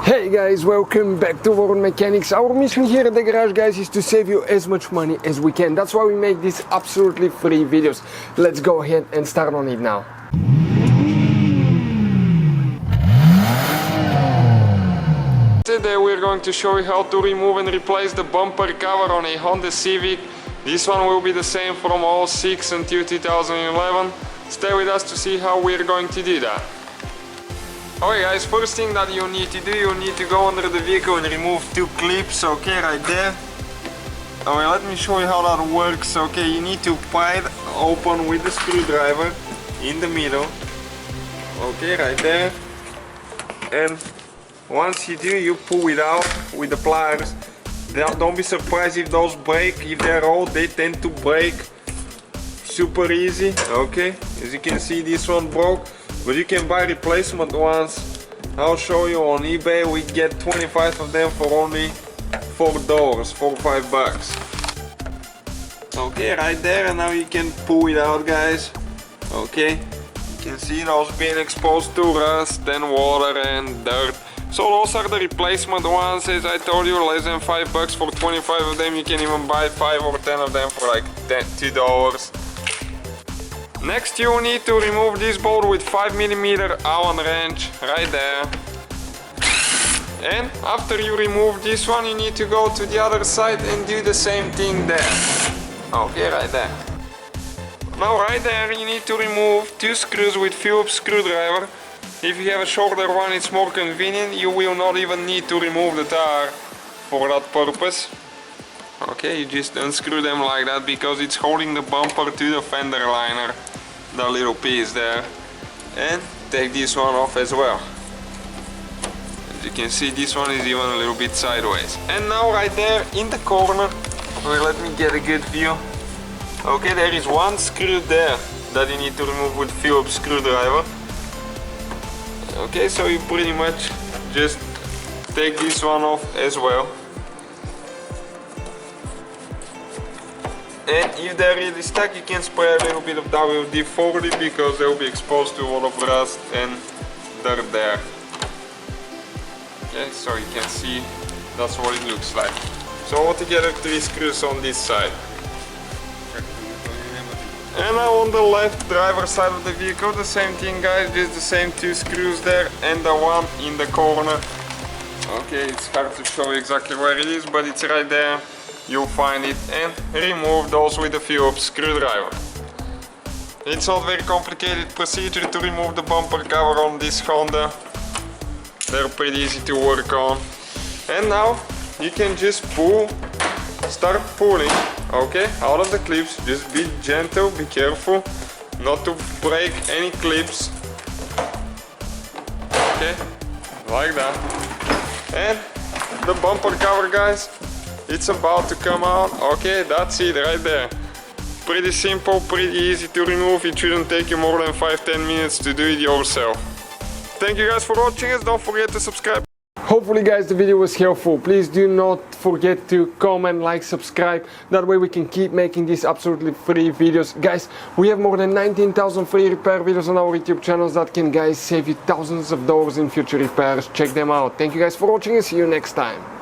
Hey guys, welcome back to World Mechanics. Our mission here at the garage, guys, is to save you as much money as we can. That's why we make these absolutely free videos. Let's go ahead and start on it now. Today we're going to show you how to remove and replace the bumper cover on a Honda Civic. This one will be the same from all 6 until 2011. Stay with us to see how we're going to do that. Okay guys, first thing that you need to do, you need to go under the vehicle and remove 2 clips, okay, right there. Okay, let me show you how that works. Okay, you need to pry it open with the screwdriver in the middle. Okay, right there. And once you do, you pull it out with the pliers. Don't be surprised if those break. If they're old, they tend to break super easy. Okay, as you can see, this one broke. But you can buy replacement ones. I'll show you on eBay. We get 25 of them for only $4, $4 or $5. Okay, right there, and now you can pull it out, guys. Okay, you can see those being exposed to rust and water and dirt. So those are the replacement ones. As I told you, less than $5 for 25 of them. You can even buy 5 or 10 of them for like $2. Next you need to remove this bolt with 5mm Allen wrench right there. And after you remove this one, you need to go to the other side and do the same thing there. Okay, right there. Now right there you need to remove 2 screws with Phillips screwdriver. If you have a shorter one, it's more convenient. You will not even need to remove the tire for that purpose. Okay, you just unscrew them like that because it's holding the bumper to the fender liner, that little piece there. And take this one off as well. As you can see, this one is even a little bit sideways. And now right there in the corner, well, let me get a good view. Okay, there is 1 screw there that you need to remove with Phillips screwdriver. Okay, so you pretty much just take this one off as well. And if they're really stuck, you can spray a little bit of WD-40 because they'll be exposed to a lot of rust and dirt there. Okay, so you can see that's what it looks like. So altogether 3 screws on this side. And now on the left driver's side of the vehicle, the same thing, guys, just the same 2 screws there and the one in the corner. Okay, it's hard to show you exactly where it is, but it's right there. You'll find it, and remove those with a Phillips screwdriver. It's not very complicated procedure to remove the bumper cover on this Honda. They're pretty easy to work on. And now you can just start pulling, okay, out of the clips. Just be gentle, be careful not to break any clips. Okay, like that. And the bumper cover, guys, it's about to come out. Okay, that's it right there. Pretty simple, pretty easy to remove. It shouldn't take you more than 5-10 minutes to do it yourself. Thank you guys for watching us. Don't forget to subscribe. Hopefully guys the video was helpful. Please do not forget to comment, like, subscribe. That way we can keep making these absolutely free videos. Guys, we have more than 19,000 free repair videos on our YouTube channels that can, guys, save you thousands of dollars in future repairs. Check them out. Thank you guys for watching and see you next time.